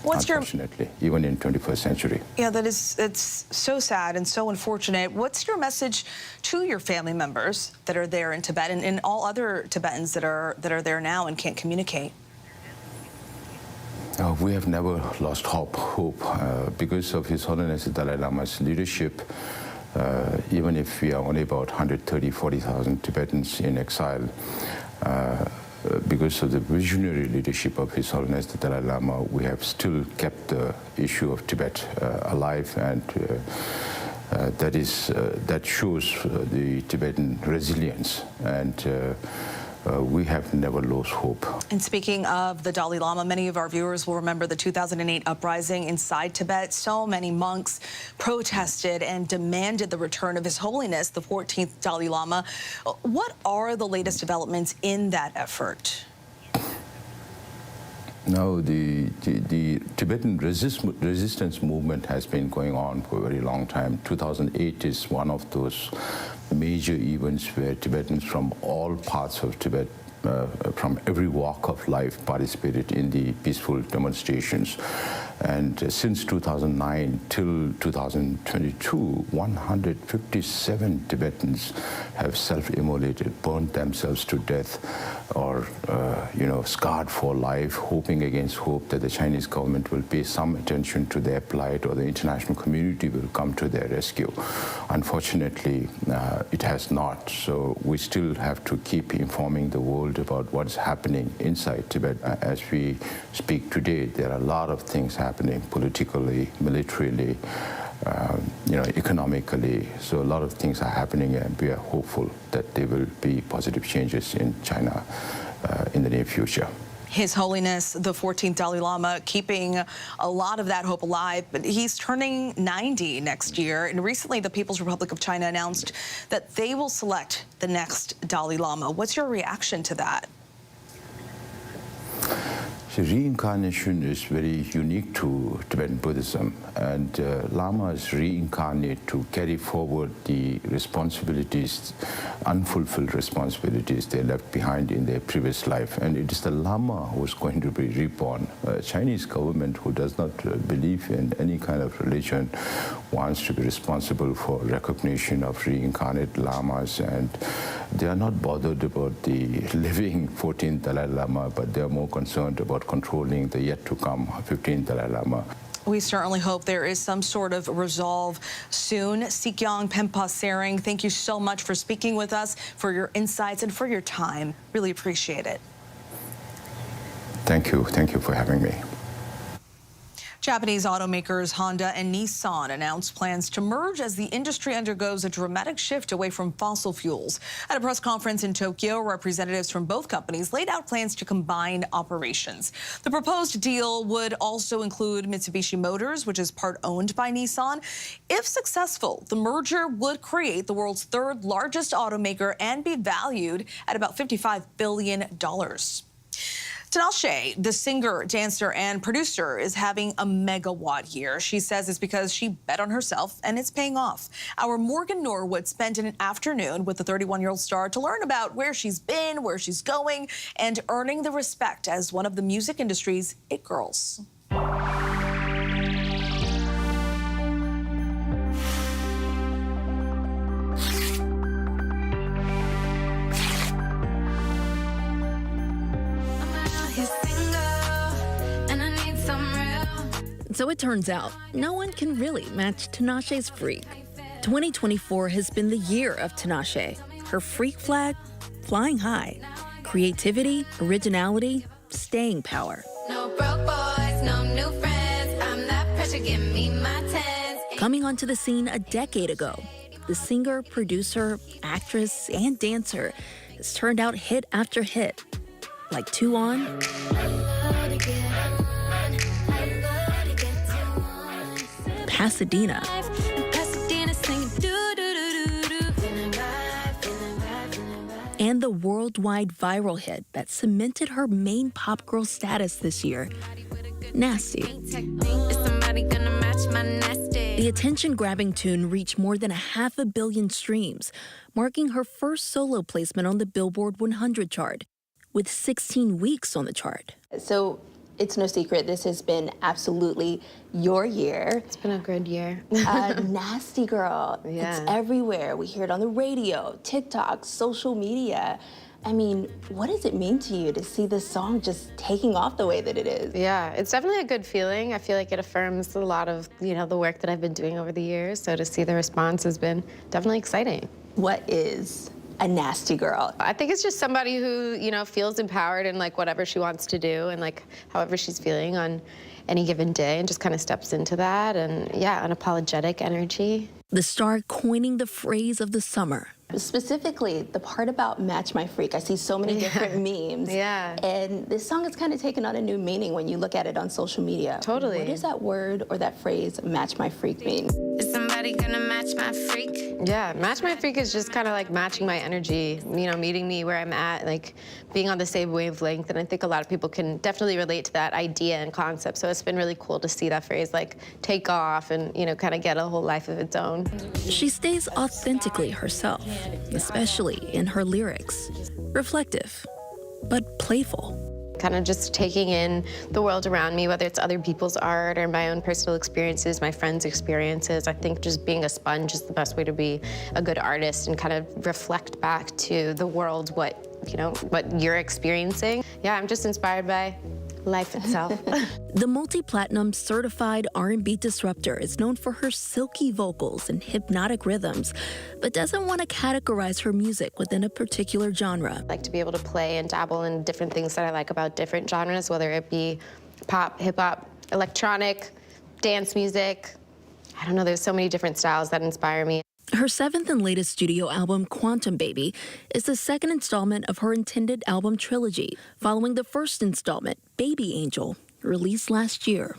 Unfortunately, even in 21st century. Yeah, it's so sad and so unfortunate. What's your message to your family members that are there in Tibet and all other Tibetans that are there now and can't communicate? We have never lost hope. Because of His Holiness the Dalai Lama's leadership, even if we are only about 40,000 Tibetans in exile, because of the visionary leadership of His Holiness the Dalai Lama, we have still kept the issue of Tibet alive, and that shows the Tibetan resilience, and we have never lost hope. And speaking of the Dalai Lama, many of our viewers will remember the 2008 uprising inside Tibet. So many monks protested and demanded the return of His Holiness, the 14th Dalai Lama. What are the latest developments in that effort? No, the Tibetan resistance movement has been going on for a very long time. 2008 is one of those major events where Tibetans from all parts of Tibet, from every walk of life, participated in the peaceful demonstrations. And since 2009 till 2022, 157 Tibetans have self-immolated, burned themselves to death, or scarred for life, hoping against hope that the Chinese government will pay some attention to their plight or the international community will come to their rescue. Unfortunately, it has not. So we still have to keep informing the world about what's happening inside Tibet. As we speak today, there are a lot of things happening politically, militarily, economically. So a lot of things are happening, and we are hopeful that there will be positive changes in China in the near future. His Holiness, the 14th Dalai Lama, keeping a lot of that hope alive, but he's turning 90 next year. And recently, the People's Republic of China announced that they will select the next Dalai Lama. What's your reaction to that? So reincarnation is very unique to Tibetan Buddhism, and Lamas reincarnate to carry forward the responsibilities, unfulfilled responsibilities they left behind in their previous life. And it is the Lama who is going to be reborn. Chinese government, who does not believe in any kind of religion, wants to be responsible for recognition of reincarnate Lamas, and they are not bothered about the living 14th Dalai Lama, but they are more concerned about controlling the yet-to-come 15th Dalai Lama. We certainly hope there is some sort of resolve soon. Sikyong Pempa Sering, thank you so much for speaking with us, for your insights, and for your time. Really appreciate it. Thank you. Thank you for having me. Japanese automakers Honda and Nissan announced plans to merge as the industry undergoes a dramatic shift away from fossil fuels. At a press conference in Tokyo, representatives from both companies laid out plans to combine operations. The proposed deal would also include Mitsubishi Motors, which is part owned by Nissan. If successful, the merger would create the world's third largest automaker and be valued at about $55 billion. Tinashe, the singer, dancer, and producer, is having a megawatt year. She says it's because she bet on herself, and it's paying off. Our Morgan Norwood spent an afternoon with the 31-year-old star to learn about where she's been, where she's going, and earning the respect as one of the music industry's it girls. So it turns out, no one can really match Tinashe's freak. 2024 has been the year of Tinashe. Her freak flag, flying high. Creativity, originality, staying power. No broke boys, no new friends. I'm that pressure, give me my tens. Coming onto the scene a decade ago, the singer, producer, actress, and dancer has turned out hit after hit, like Two On, Pasadena, and the worldwide viral hit that cemented her main pop girl status this year, Nasty. The attention-grabbing tune reached more than 500 million streams, marking her first solo placement on the Billboard 100 chart, with 16 weeks on the chart. So it's no secret, this has been absolutely your year. It's been a good year. Nasty Girl. Yeah. It's everywhere. We hear it on the radio, TikTok, social media. I mean, what does it mean to you to see this song just taking off the way that it is? Yeah, it's definitely a good feeling. I feel like it affirms a lot of, the work that I've been doing over the years. So to see the response has been definitely exciting. What is a nasty girl? I think it's just somebody who, feels empowered in whatever she wants to do and however she's feeling on any given day and just kind of steps into that and unapologetic energy. The star coining the phrase of the summer. Specifically, the part about Match My Freak. I see so many different memes. Yeah. And this song has kind of taken on a new meaning when you look at it on social media. Totally. What does that word or that phrase, Match My Freak, mean? Is somebody gonna match my freak? Yeah, Match My Freak is just kind of matching my energy, meeting me where I'm at, being on the same wavelength. And I think a lot of people can definitely relate to that idea and concept. So it's been really cool to see that phrase take off and, kind of get a whole life of its own. She stays authentically herself, especially in her lyrics. Reflective, but playful. Kind of just taking in the world around me, whether it's other people's art or my own personal experiences, my friends' experiences. I think just being a sponge is the best way to be a good artist and kind of reflect back to the world what you're experiencing. Yeah, I'm just inspired by life itself. The multi-platinum certified R&B disruptor is known for her silky vocals and hypnotic rhythms, but doesn't want to categorize her music within a particular genre. I like to be able to play and dabble in different things that I like about different genres, whether it be pop, hip-hop, electronic, dance music. I don't know, there's so many different styles that inspire me. Her 7th and latest studio album, Quantum Baby, is the 2nd installment of her intended album trilogy, following the first installment, Baby Angel, released last year.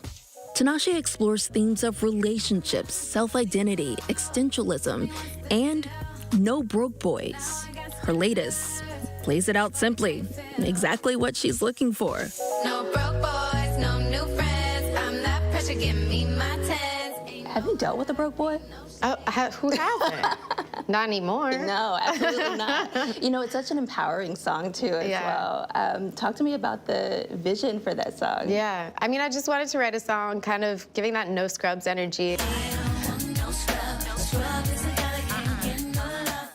Tinashe explores themes of relationships, self-identity, existentialism, and no broke boys. Her latest plays it out simply, exactly what she's looking for. No broke boys, no new friends. I'm that pressure, give me my tens. Have you dealt with a broke boy? Oh, who hasn't? Not anymore. No, absolutely not. You know, it's such an empowering song, too, as well. Talk to me about the vision for that song. Yeah, I mean, I just wanted to write a song kind of giving that no scrubs energy.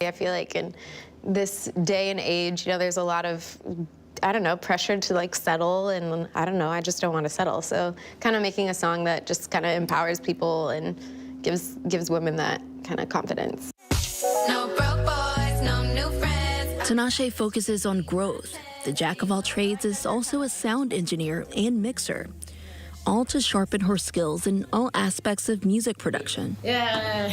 I feel like in this day and age, there's a lot of, pressure to like settle, and I just don't want to settle. So kind of making a song that just kind of empowers people and gives women that kind of confidence. No broke boys, no new friends. Tinashe focuses on growth. The jack of all trades is also a sound engineer and mixer, all to sharpen her skills in all aspects of music production. Yeah.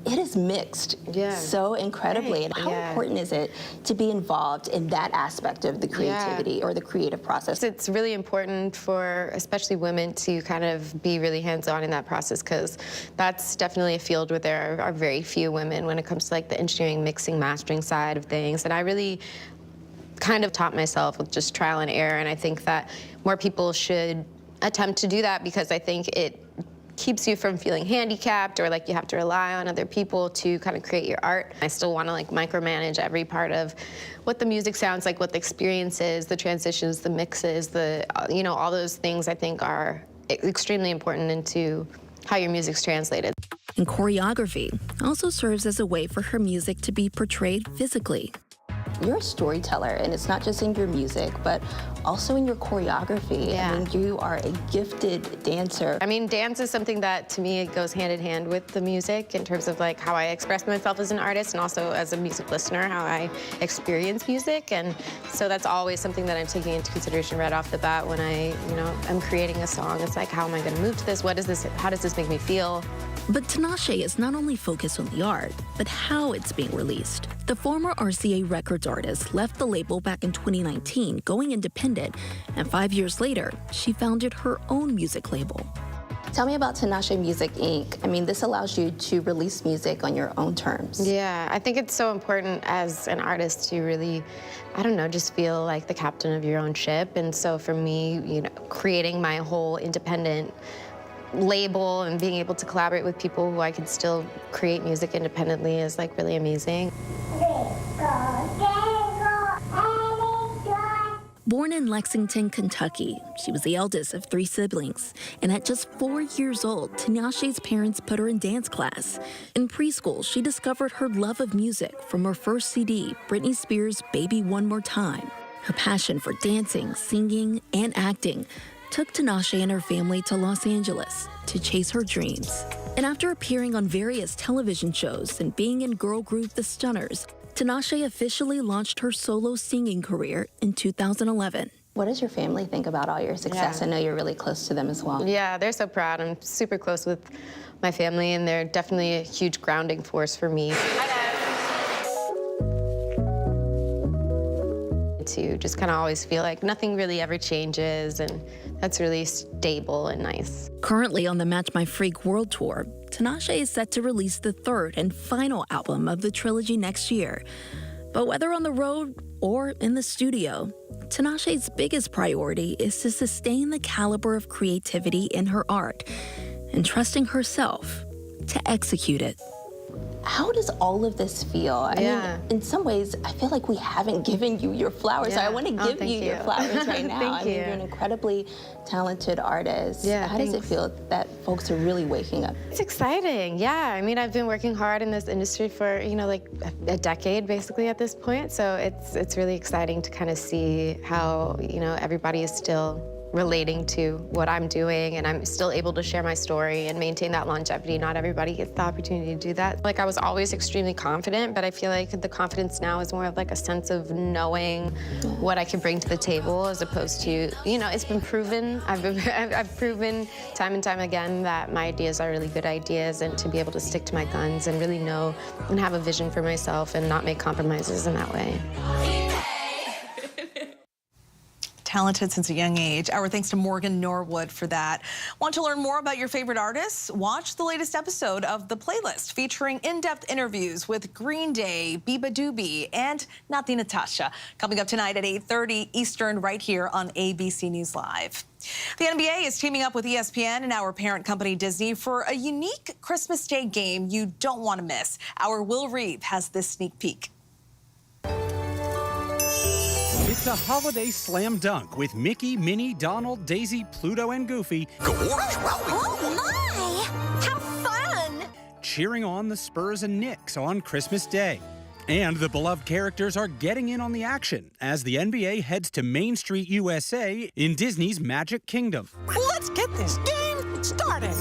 It is mixed so incredibly. And how important is it to be involved in that aspect of the creativity or the creative process? It's really important for especially women to kind of be really hands-on in that process, because that's definitely a field where there are very few women when it comes to like the engineering, mixing, mastering side of things. And I really kind of taught myself with just trial and error, and I think that more people should attempt to do that, because I think it keeps you from feeling handicapped or like you have to rely on other people to kind of create your art. I still want to like micromanage every part of what the music sounds like, what the experience is, the transitions, the mixes, all those things I think are extremely important into how your music's translated. And choreography also serves as a way for her music to be portrayed physically. You're a storyteller, and it's not just in your music, but also in your choreography. Yeah. I mean, you are a gifted dancer. I mean, dance is something that, to me, it goes hand in hand with the music in terms of like how I express myself as an artist and also as a music listener, how I experience music. And so that's always something that I'm taking into consideration right off the bat when I'm creating a song. It's like, how am I going to move to this? How does this make me feel? But Tinashe is not only focused on the art, but how it's being released. The former RCA Records artist left the label back in 2019, going independent, and 5 years later, she founded her own music label. Tell me about Tinashe Music, Inc. I mean, this allows you to release music on your own terms. Yeah, I think it's so important as an artist to really, just feel like the captain of your own ship. And so for me, creating my whole independent label and being able to collaborate with people who I can still create music independently is like really amazing. Born in Lexington, Kentucky, she was the eldest of 3 siblings. And at just 4 years old, Tinashe's parents put her in dance class. In preschool, she discovered her love of music from her first CD, Britney Spears' Baby One More Time. Her passion for dancing, singing, and acting took Tinashe and her family to Los Angeles to chase her dreams. And after appearing on various television shows and being in girl group The Stunners, Tinashe officially launched her solo singing career in 2011. What does your family think about all your success? I know you're really close to them as well. Yeah, they're so proud. I'm super close with my family, and they're definitely a huge grounding force for me. To just kind of always feel like nothing really ever changes, and that's really stable and nice. Currently on the Match My Freak World Tour, Tinashe is set to release the 3rd and final album of the trilogy next year. But whether on the road or in the studio, Tinashe's biggest priority is to sustain the caliber of creativity in her art and trusting herself to execute it. how does all of this feel? I mean, in some ways, I feel like we haven't given you your flowers. So I want to give you your flowers right now. I mean, you're an incredibly talented artist. Yeah, how does it feel that folks are really waking up? It's exciting, yeah. I mean, I've been working hard in this industry for, you know, like a decade basically at this point. So it's really exciting to kind of see how, you know, everybody is still relating to what I'm doing, and I'm still able to share my story and maintain that longevity. Not everybody gets the opportunity to do that. Like, I was always extremely confident, but I feel like the confidence now is more of like a sense of knowing what I can bring to the table, as opposed to, you know, it's been proven. I've proven time and time again that my ideas are really good ideas, and to be able to stick to my guns and really know and have a vision for myself and not make compromises in that way. Talented since a young age. Our thanks to Morgan Norwood for that. Want to learn more about your favorite artists? Watch the latest episode of The Playlist, featuring in-depth interviews with Green Day, Biba Doobie, and Nati Natasha. Coming up tonight at 8:30 Eastern, right here on ABC News Live. The NBA is teaming up with ESPN and our parent company Disney for a unique Christmas Day game you don't want to miss. Our Will Reeve has this sneak peek. It's a holiday slam dunk with Mickey, Minnie, Donald, Daisy, Pluto, and Goofy. Oh my! How fun! Cheering on the Spurs and Knicks on Christmas Day. And the beloved characters are getting in on the action as the NBA heads to Main Street, USA in Disney's Magic Kingdom. Let's get this game started!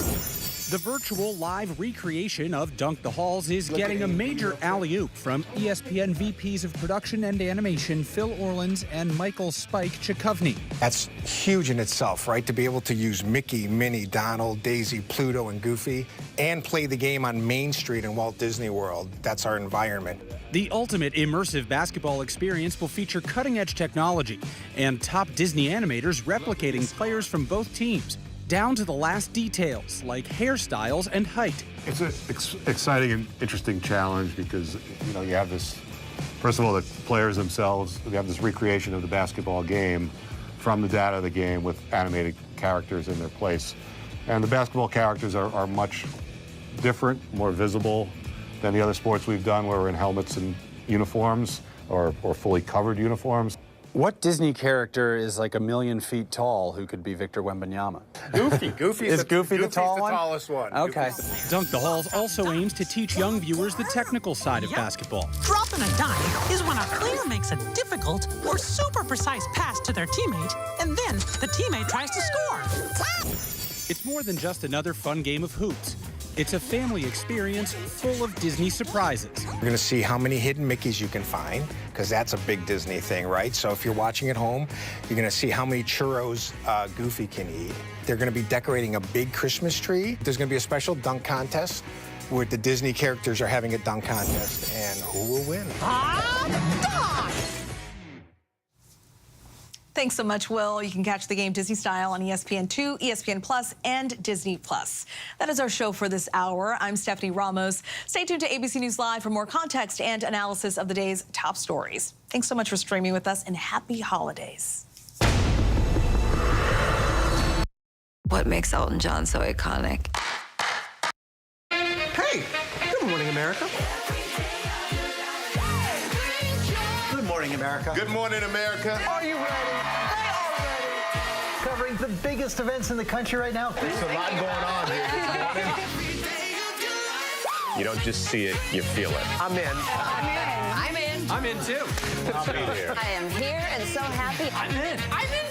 The virtual live recreation of Dunk the Halls is getting a major alley-oop from ESPN VPs of production and animation Phil Orlins and Michael Spike Chekhovny. That's huge in itself, right? To be able to use Mickey, Minnie, Donald, Daisy, Pluto, and Goofy, and play the game on Main Street in Walt Disney World. That's our environment. The ultimate immersive basketball experience will feature cutting-edge technology and top Disney animators replicating players from both teams, down to the last details, like hairstyles and height. It's an exciting and interesting challenge because, you know, you have this, first of all, the players themselves, we have this recreation of the basketball game from the data of the game with animated characters in their place. And the basketball characters are much different, more visible than the other sports we've done where we're in helmets and uniforms or fully covered uniforms. What Disney character is like 1,000,000 feet tall who could be Victor Wembanyama? Goofy. Is Goofy the tall one? the tallest one. Okay. Dunk the Halls also aims to teach young viewers the technical side of basketball. Dropping a dime is when a player makes a difficult or super precise pass to their teammate, and then the teammate tries to score. It's more than just another fun game of hoops. It's a family experience full of Disney surprises. You're going to see how many hidden Mickeys you can find, because that's a big Disney thing, right? So if you're watching at home, you're going to see how many churros Goofy can eat. They're going to be decorating a big Christmas tree. There's going to be a special dunk contest where the Disney characters are having a dunk contest, and who will win? Thanks so much, Will. You can catch the game Disney style on ESPN2, ESPN Plus, and Disney Plus. That is our show for this hour. I'm Stephanie Ramos. Stay tuned to ABC News Live for more context and analysis of the day's top stories. Thanks so much for streaming with us, and happy holidays. What makes Elton John so iconic? Hey, good morning, America. Good morning, America. Good morning, America. Are you ready? They are ready. Covering the biggest events in the country right now. There's a lot going on here this morning. You don't just see it, you feel it. I'm in. I'm in. I'm in too. I'll be here. I am here and so happy. I'm in. I'm in.